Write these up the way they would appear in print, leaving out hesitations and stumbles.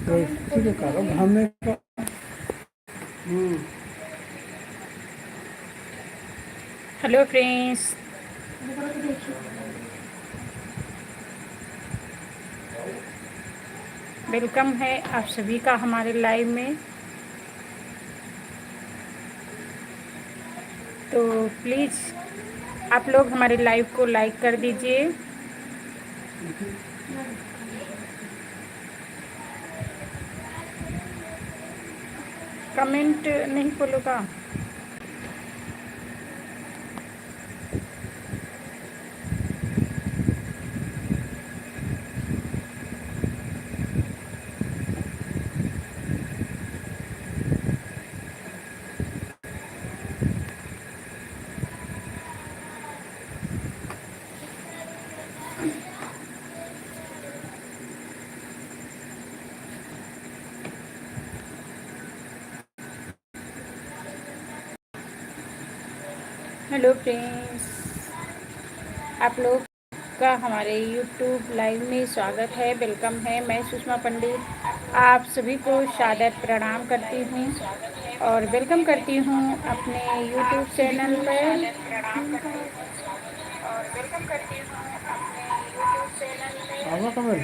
ठीक है करो घामे का। हेलो फ्रेंड्स, वेलकम है आप सभी का हमारे लाइव में। तो प्लीज़ आप लोग हमारे लाइव को लाइक कर दीजिए। कमेंट नहीं बोलोगा? हेलो फ्रेंड्स, आप लोग का हमारे यूट्यूब लाइव में स्वागत है, वेलकम है। मैं सुषमा पंडित आप सभी को सादर प्रणाम करती हूँ और वेलकम करती हूँ अपने यूट्यूब चैनल पर। आवा कमल।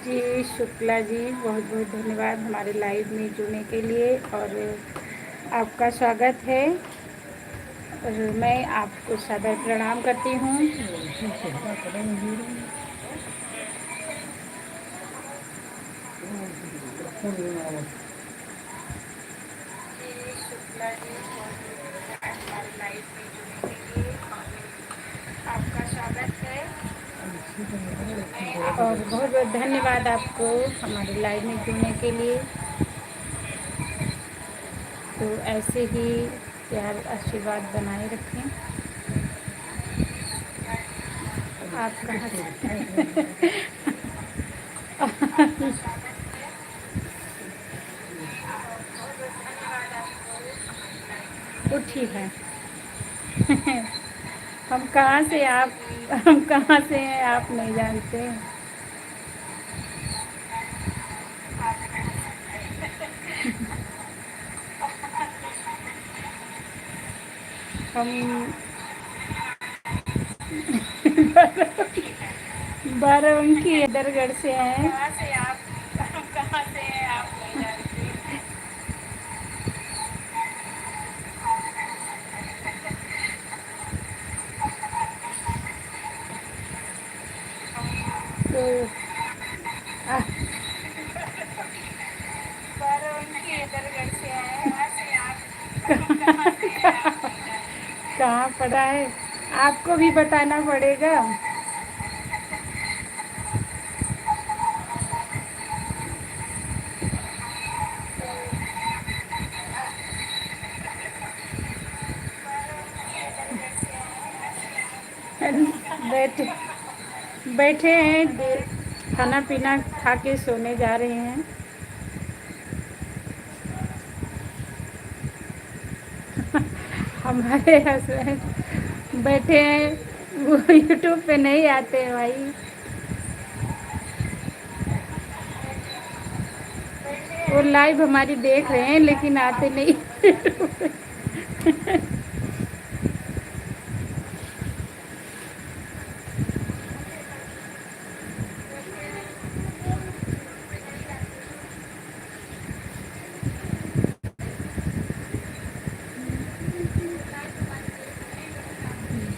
जी शुक्ला जी, बहुत बहुत धन्यवाद हमारे लाइव में जुड़ने के लिए और आपका स्वागत है और मैं आपको सादर प्रणाम करती हूँ। आपका स्वागत है और बहुत बहुत धन्यवाद आपको हमारे लाइव में जुड़ने के लिए। तो ऐसे ही प्यार आशीर्वाद बनाए रखें। आप कहाँ से उठी है हम कहाँ से हैं आप नहीं जानते। हम बाराबंकी हैदरगढ़ से हैं। कहाँ से हैं आप नहीं जानते। तो बाराबंकी हैदरगढ़ से हैं। कहाँ पड़ा है आपको भी बताना पड़ेगा। बैठे बैठे हैं, खाना पीना खा के सोने जा रहे हैं। हमारे हस्बैंड बैठे हैं, वो यूट्यूब पे नहीं आते हैं भाई। वो लाइव हमारी देख रहे हैं लेकिन आते नहीं।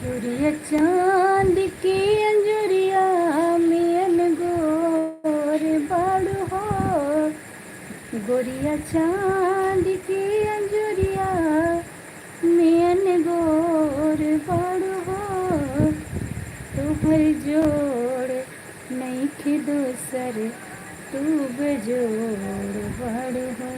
गोरिया चांद की अंजुरिया मियन गोर बाड़ू हो। गोरिया चांद की अंजुरिया मियन गोर बाड़ू हो। तुहर जोड़ नहीं खे दोसर तू बेजोड़ बाड़ू हो।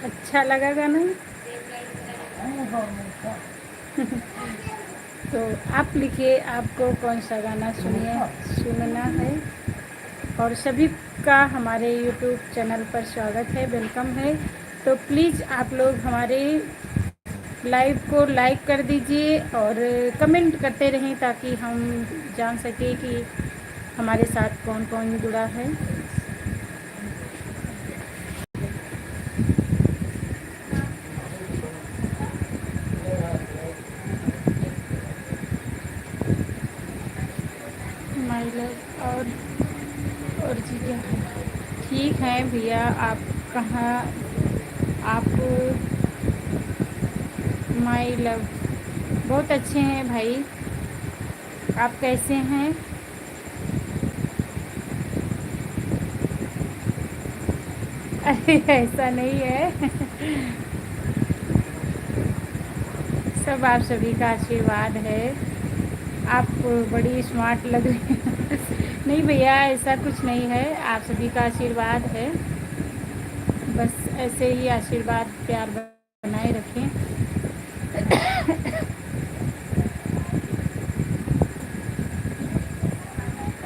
अच्छा लगा गाना। तो आप लिखिए आपको कौन सा गाना सुनना है। और सभी का हमारे यूट्यूब चैनल पर स्वागत है, वेलकम है। तो प्लीज़ आप लोग हमारे लाइव को लाइक कर दीजिए और कमेंट करते रहें ताकि हम जान सकें कि हमारे साथ कौन कौन जुड़ा है। माय लव और जी क्या ठीक है भैया। आप कहाँ? आप माय लव बहुत अच्छे हैं भाई। आप कैसे हैं? अरे ऐसा नहीं है। सब आप सभी का आशीर्वाद है। आप बड़ी स्मार्ट लग रही हैं। नहीं भैया ऐसा कुछ नहीं है, आप सभी का आशीर्वाद है। बस ऐसे ही आशीर्वाद प्यार बनाए रखें।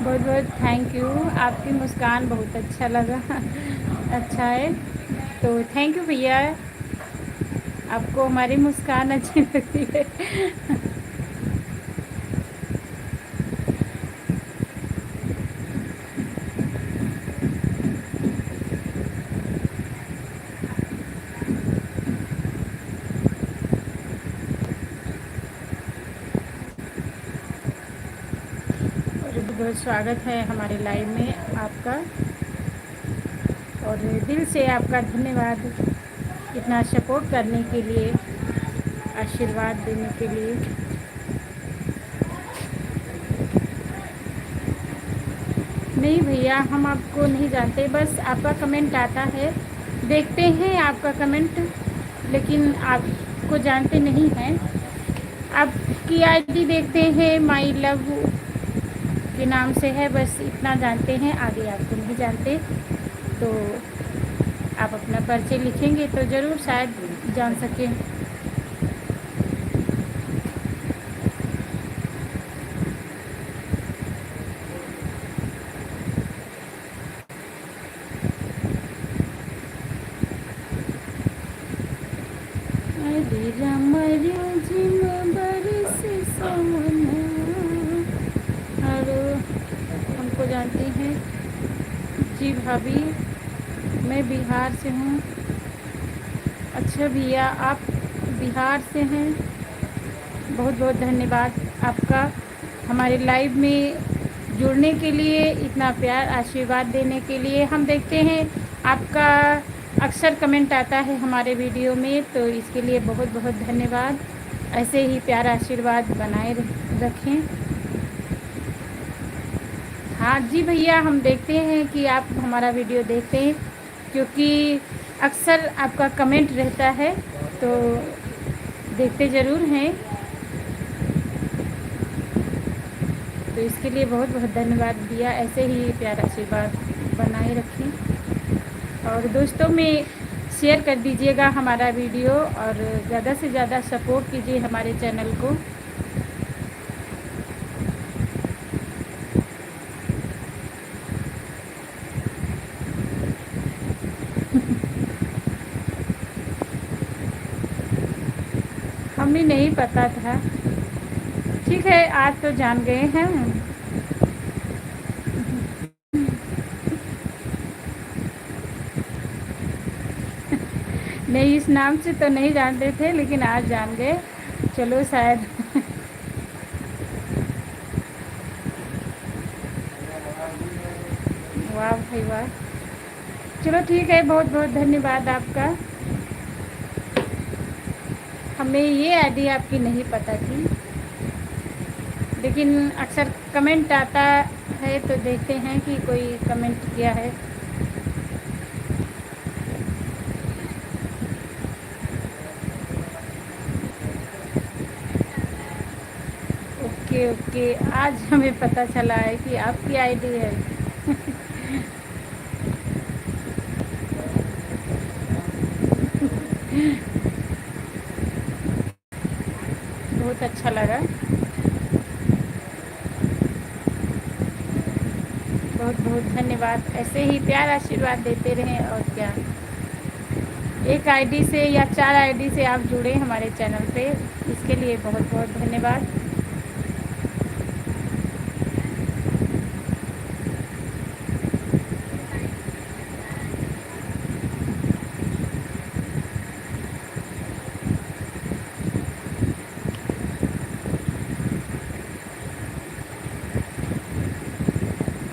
बहुत बहुत थैंक यू। आपकी मुस्कान बहुत अच्छा लगा। अच्छा है तो थैंक यू भैया। आपको हमारी मुस्कान अच्छी लगती है। और बहुत बहुत स्वागत है हमारे लाइव में आपका। और दिल से आपका धन्यवाद इतना सपोर्ट करने के लिए, आशीर्वाद देने के लिए। नहीं भैया हम आपको नहीं जानते, बस आपका कमेंट आता है, देखते हैं आपका कमेंट, लेकिन आपको जानते नहीं हैं। आपकी आईडी देखते हैं, माई लव के नाम से है, बस इतना जानते हैं, आगे आपको नहीं जानते। तो आप अपना परिचय लिखेंगे तो ज़रूर शायद जान सकें। और हमको जानती हैं जी भाभी, मैं बिहार से हूँ। अच्छा भैया आप बिहार से हैं, बहुत बहुत धन्यवाद आपका हमारे लाइव में जुड़ने के लिए, इतना प्यार आशीर्वाद देने के लिए। हम देखते हैं आपका अक्सर कमेंट आता है हमारे वीडियो में, तो इसके लिए बहुत बहुत धन्यवाद। ऐसे ही प्यार आशीर्वाद बनाए रखें। हाँ जी भैया हम देखते हैं कि आप हमारा वीडियो देखते हैं, क्योंकि अक्सर आपका कमेंट रहता है, तो देखते ज़रूर हैं। तो इसके लिए बहुत बहुत धन्यवाद भैया, ऐसे ही प्यार आशीर्वाद बनाए रखें। और दोस्तों में शेयर कर दीजिएगा हमारा वीडियो और ज़्यादा से ज़्यादा सपोर्ट कीजिए हमारे चैनल को। हमें नहीं पता था। ठीक है आज तो जान गए हैं। नहीं इस नाम से तो नहीं जानते थे, लेकिन आज जान गए। चलो शायद। वाह भाई वाह। चलो ठीक है, बहुत बहुत धन्यवाद आपका। हमें ये आईडी आपकी नहीं पता थी, लेकिन अक्सर कमेंट आता है तो देखते हैं कि कोई कमेंट किया है। ओके ओके, आज हमें पता चला है कि आपकी आईडी है। बहुत बहुत अच्छा लगा। बहुत बहुत धन्यवाद। ऐसे ही प्यार आशीर्वाद देते रहें। और क्या, एक आईडी से या 4 आईडी से आप जुड़े हमारे चैनल पे, इसके लिए बहुत बहुत धन्यवाद।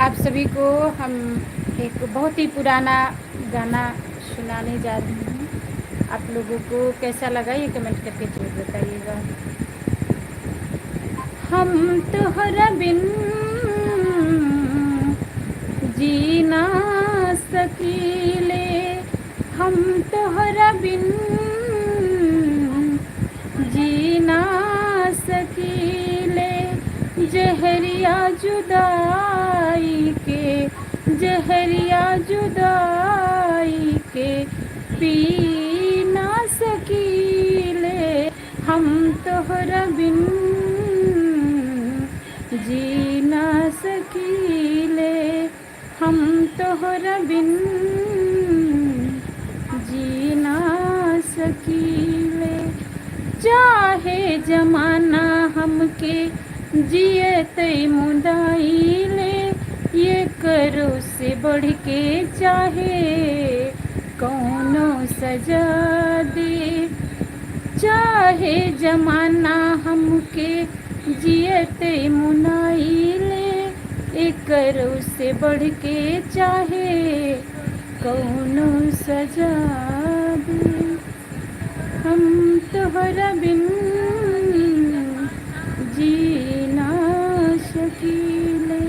आप सभी को हम एक बहुत ही पुराना गाना सुनाने जा रहे हैं। आप लोगों को कैसा लगा ये कमेंट करके जरूर बताइएगा। हम तोहरा बिन जी ना सकीले, हम तोहरा बिन जी ना सकीले, जहरिया जुदाई के, जहरिया जुदाई के पी ना सकीले, हम तोहरा बिन जी ना सकीले, हम तोहरा बिन जी ना सकीले। चाहे जमाना हमके जियत मुदाइले, ये करो से बढ़ के चाहे कौनो सजा दे। चाहे जमाना हमके जियत मुनाइले, ये करो से बढ़ के चाहे कौनो सजा दे। हम तोहरा बिन जी ना सकीले।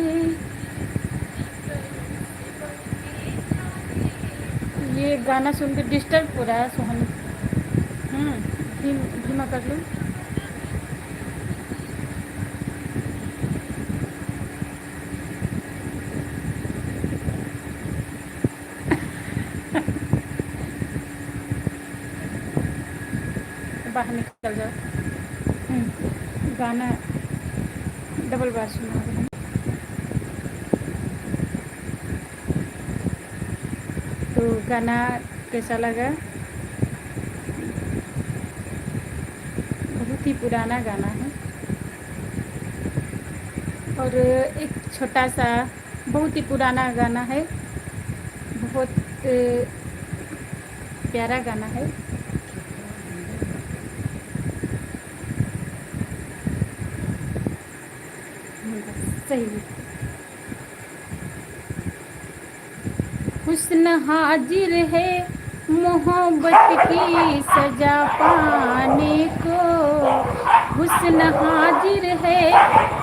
ये गाना सुन के डिस्टर्ब हो रहा है सोहन। धीमा कर लो। बाहर निकल जाओ। गाना डबल बार सुना रहे हैं। तो गाना कैसा लगा? बहुत ही पुराना गाना है और एक छोटा सा बहुत ही पुराना गाना है। बहुत प्यारा गाना है। सही। हुस्न हाजिर है मोहब्बत की सजा पाने को, हुस्न हाजिर है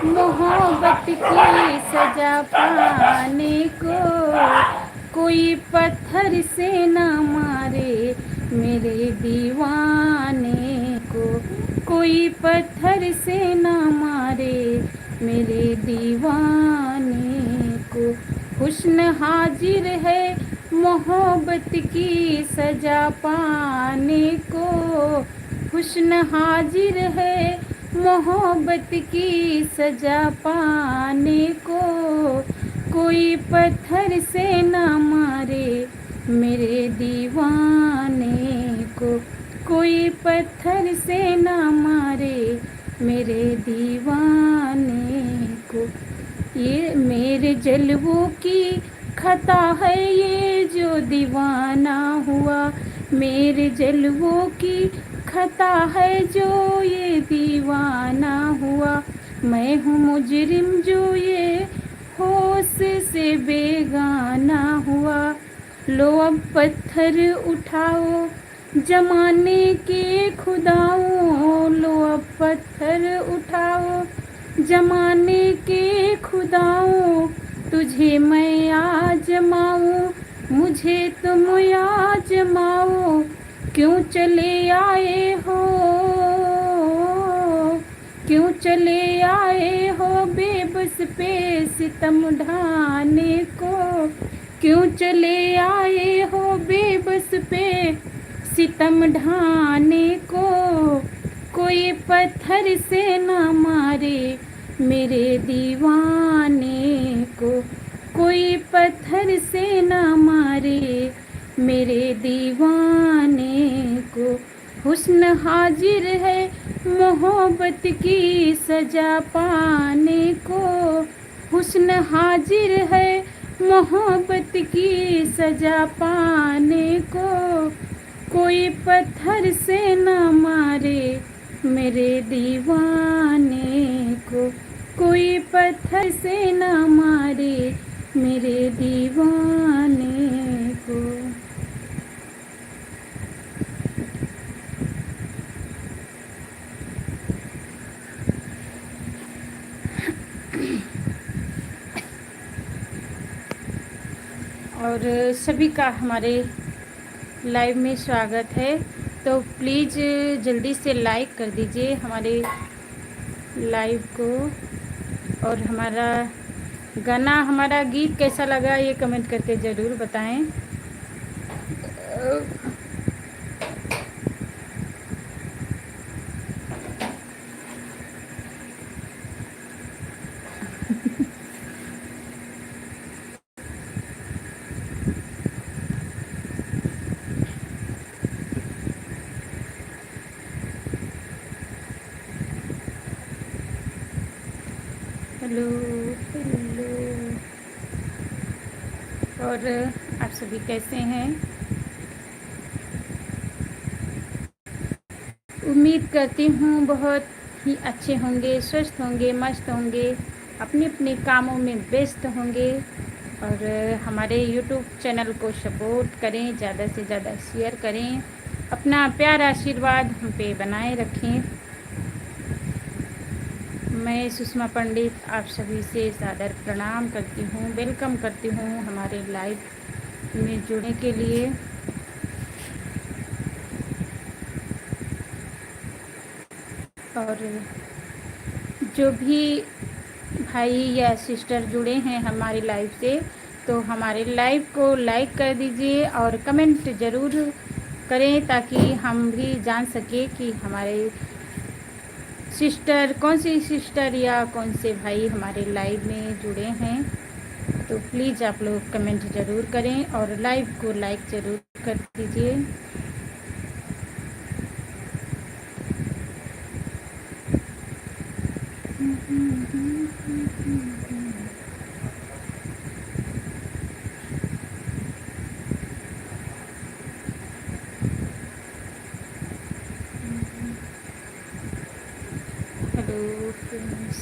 मोहब्बत की सजा पाने को। कोई पत्थर से न मारे मेरे दीवाने को, कोई पत्थर से न मारे मेरे दीवाने को। हुस्न हाजिर है मोहब्बत की सजा पाने को, हुस्न हाजिर है मोहब्बत की सजा पाने को। कोई पत्थर से न मारे मेरे दीवाने को, कोई पत्थर से न मारे मेरे दीवाने को। ये मेरे जलवों की खता है ये जो दीवाना हुआ, मेरे जलवों की खता है जो ये दीवाना हुआ। मैं हूँ मुजरिम जो ये होश से बेगाना हुआ। लो अब पत्थर उठाओ जमाने के खुदाओं, लो अब पत्थर उठाओ जमाने के खुदाओं। तुझे मैं आजमाऊं मुझे तुम आजमाओ, क्यों चले आए हो, क्यों चले आए हो बेबस पे सितम ढाने को। क्यों चले आए हो बेबस पे सितम ढाने को। कोई पत्थर से न मारे मेरे दीवाने को, कोई पत्थर से न मारे मेरे दीवाने को। हुस्न हाजिर है मोहब्बत की सजा पाने को, हुस्न हाजिर है मोहब्बत की सजा पाने को। कोई पत्थर से न मारे मेरे दीवाने को, कोई पत्थर से न मारे मेरे दीवाने को। और सभी का हमारे लाइव में स्वागत है। तो प्लीज़ जल्दी से लाइक कर दीजिए हमारे लाइव को। और हमारा गाना, हमारा गीत कैसा लगा ये कमेंट करके ज़रूर बताएं। Hello hello. और आप सभी कैसे हैं? उम्मीद करती हूँ बहुत ही अच्छे होंगे, स्वस्थ होंगे, मस्त होंगे, अपने अपने कामों में व्यस्त होंगे। और हमारे यूट्यूब चैनल को सपोर्ट करें, ज़्यादा से ज़्यादा शेयर करें, अपना प्यार आशीर्वाद हम पे बनाए रखें। मैं सुषमा पंडित आप सभी से सादर प्रणाम करती हूँ, वेलकम करती हूँ हमारे लाइव में जुड़ने के लिए। और जो भी भाई या सिस्टर जुड़े हैं हमारी लाइव से, तो हमारे लाइव को लाइक कर दीजिए और कमेंट ज़रूर करें, ताकि हम भी जान सके कि हमारे सिस्टर, कौन सी सिस्टर या कौन से भाई हमारे लाइव में जुड़े हैं। तो प्लीज़ आप लोग कमेंट ज़रूर करें और लाइव को लाइक ज़रूर कर दीजिए। Hello friends.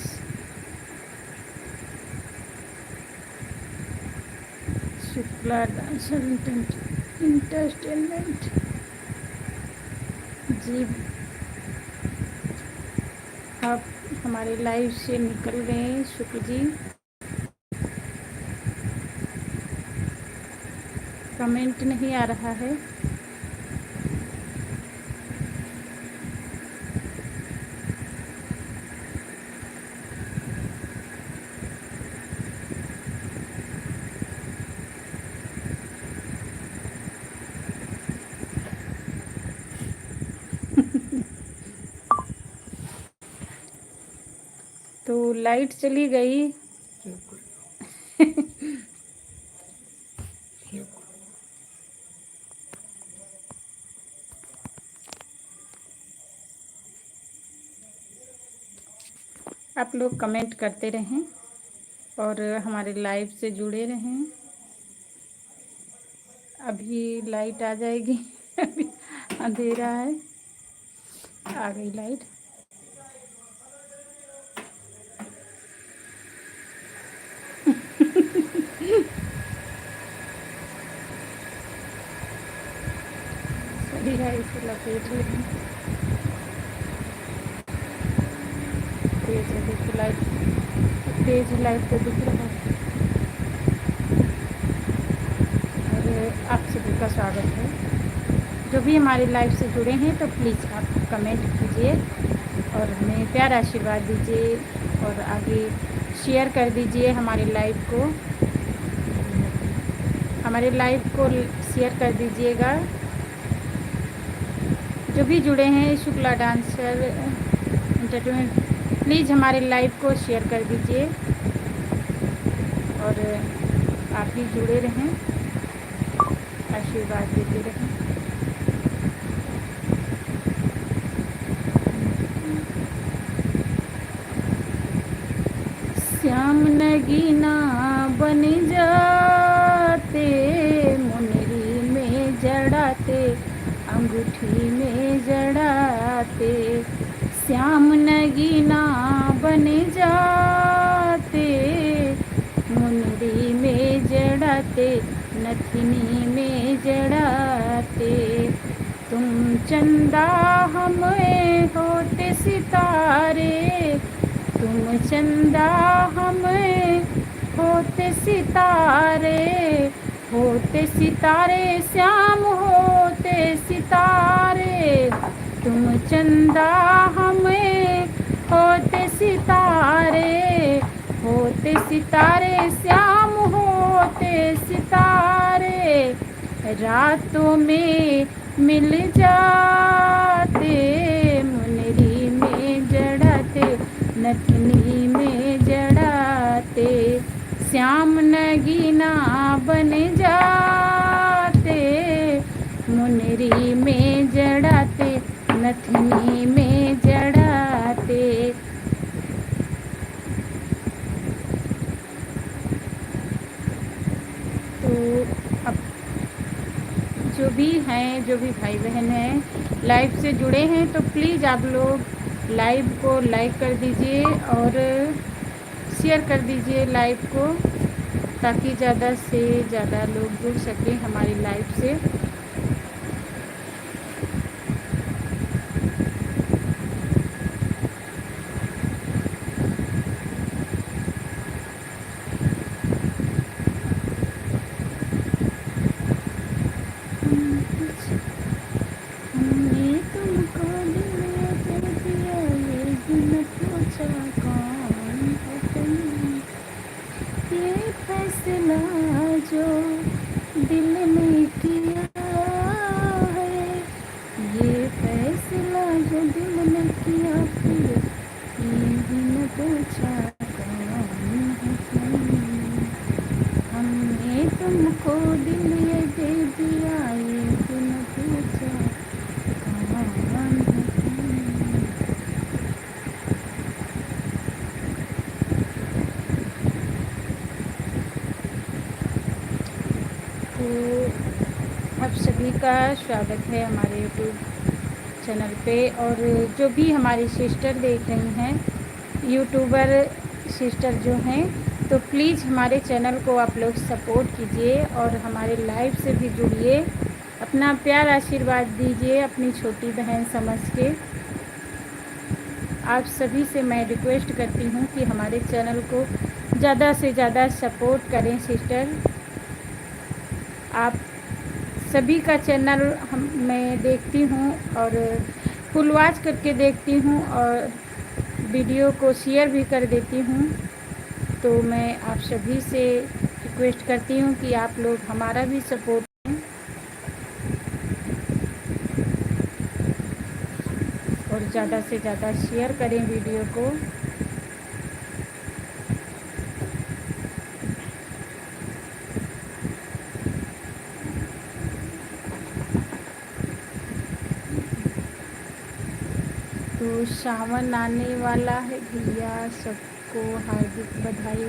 Shukla dancer entertainment ji, आप हमारे लाइव से निकल गए हैं शुक्ल जी। कमेंट नहीं आ रहा है। तो लाइट चली गई। आप लोग कमेंट करते रहें और हमारे लाइव से जुड़े रहें। अभी लाइट आ जाएगी। अभी अंधेरा है। आ गई लाइट। सभी लाइट से लपेट लेंगे। तेज है, देखो लाइट, तेज लाइट तो दिख रहा है। और आप सभी का स्वागत है। जो भी हमारे लाइव से जुड़े हैं तो प्लीज़ आप कमेंट कीजिए और हमें प्यार आशीर्वाद दीजिए और आगे शेयर कर दीजिए हमारे लाइव को। हमारे लाइव को शेयर कर दीजिएगा जो भी जुड़े हैं शुक्ला डांसर एंटरटेनमेंट, प्लीज़ हमारे लाइव को शेयर कर दीजिए और आप भी जुड़े रहें, आशीर्वाद देते रहें। श्याम नगीना बन जाते, मुनरी में जड़ाते, अंगूठी में जड़ाते। श्याम नगीना बन जाते, मुनरी में जड़ाते, नथनी में जड़ाते। तुम चंदा हमें होते सितारे, तुम चंदा हमें होते सितारे, होते सितारे श्याम होते सितारे। तुम चंदा हमें होते सितारे, होते सितारे श्याम होते सितारे। रातों में मिल जाते, मुनरी में जड़ाते, नथनी में जड़ाते। श्याम नगीना बन जाते, मुनरी में जड़ाते, नथनी में जड़ाते। तो अब जो भी हैं, जो भी भाई बहन हैं लाइव से जुड़े हैं, तो प्लीज़ आप लोग लाइव को लाइक कर दीजिए और शेयर कर दीजिए लाइव को, ताकि ज़्यादा से ज़्यादा लोग जुड़ सकें हमारी लाइव से। फैसला जो दिल ने किया है, ये फैसला जो दिल ने किया, फिर ये भी न पूछा कौन है तुम। हमने तुमको दिल ये दे दिया, ये भी न पूछा कौन है तुम। तो आप सभी का स्वागत है हमारे यूट्यूब चैनल पे। और जो भी हमारी सिस्टर देख रही हैं, यूट्यूबर सिस्टर जो हैं, तो प्लीज़ हमारे चैनल को आप लोग सपोर्ट कीजिए और हमारे लाइव से भी जुड़िए, अपना प्यार आशीर्वाद दीजिए अपनी छोटी बहन समझ के। आप सभी से मैं रिक्वेस्ट करती हूँ कि हमारे चैनल को ज़्यादा से ज़्यादा सपोर्ट करें सिस्टर। आप सभी का चैनल मैं देखती हूँ और फुल वॉच करके देखती हूँ और वीडियो को शेयर भी कर देती हूँ। तो मैं आप सभी से रिक्वेस्ट करती हूँ कि आप लोग हमारा भी सपोर्ट करें और ज़्यादा से ज़्यादा शेयर करें वीडियो को। तो सावन आने वाला है भैया, सबको हार्दिक बधाई।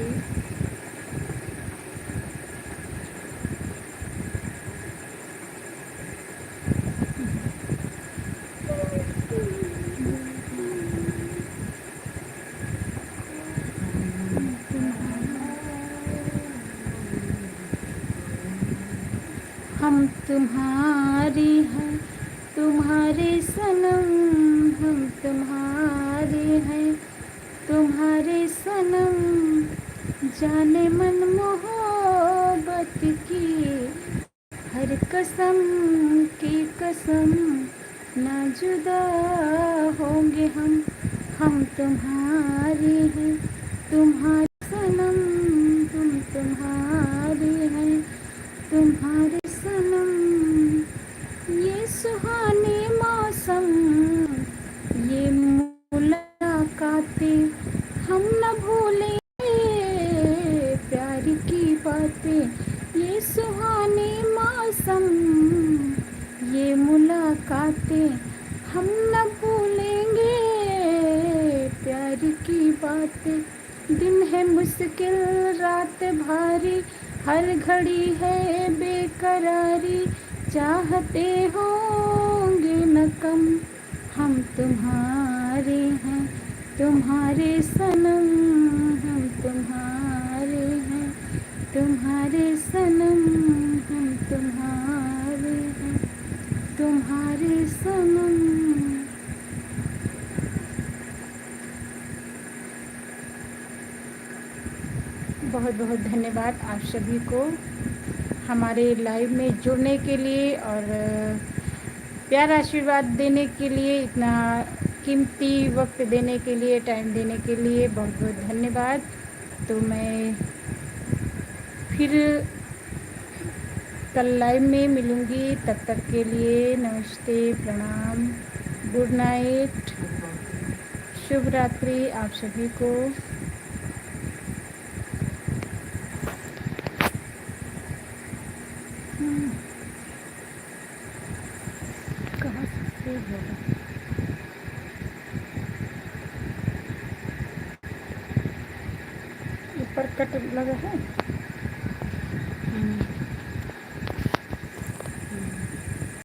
हम तुम्हारी हैं, तुम्हारे सनम, हम तुम्हारे हैं, तुम्हारे सनम। जाने मन मोहब्बत की हर कसम की कसम, ना जुदा होंगे हम तुम्हारे हैं, तुम्हारे सनम, हम तुम्हारे हैं, तुम्हारे सनम। ये सुहाने मौसम बात। दिन है मुश्किल रात भारी, हर घड़ी है बेकरारी, चाहते होंगे न कम हम तुम्हारे हैं, तुम्हारे सनम हम तुम्हारे हैं, तुम्हारे सनम हम तुम्हारे हैं, तुम्हारे सनम। बहुत बहुत धन्यवाद आप सभी को हमारे लाइव में जुड़ने के लिए और प्यार आशीर्वाद देने के लिए, इतना कीमती वक्त देने के लिए, टाइम देने के लिए बहुत बहुत धन्यवाद। तो मैं फिर कल लाइव में मिलूँगी, तब तक के लिए नमस्ते, प्रणाम, गुड नाइट, शुभ रात्रि आप सभी को। कहाँ से होगा, ऊपर कट लगा है।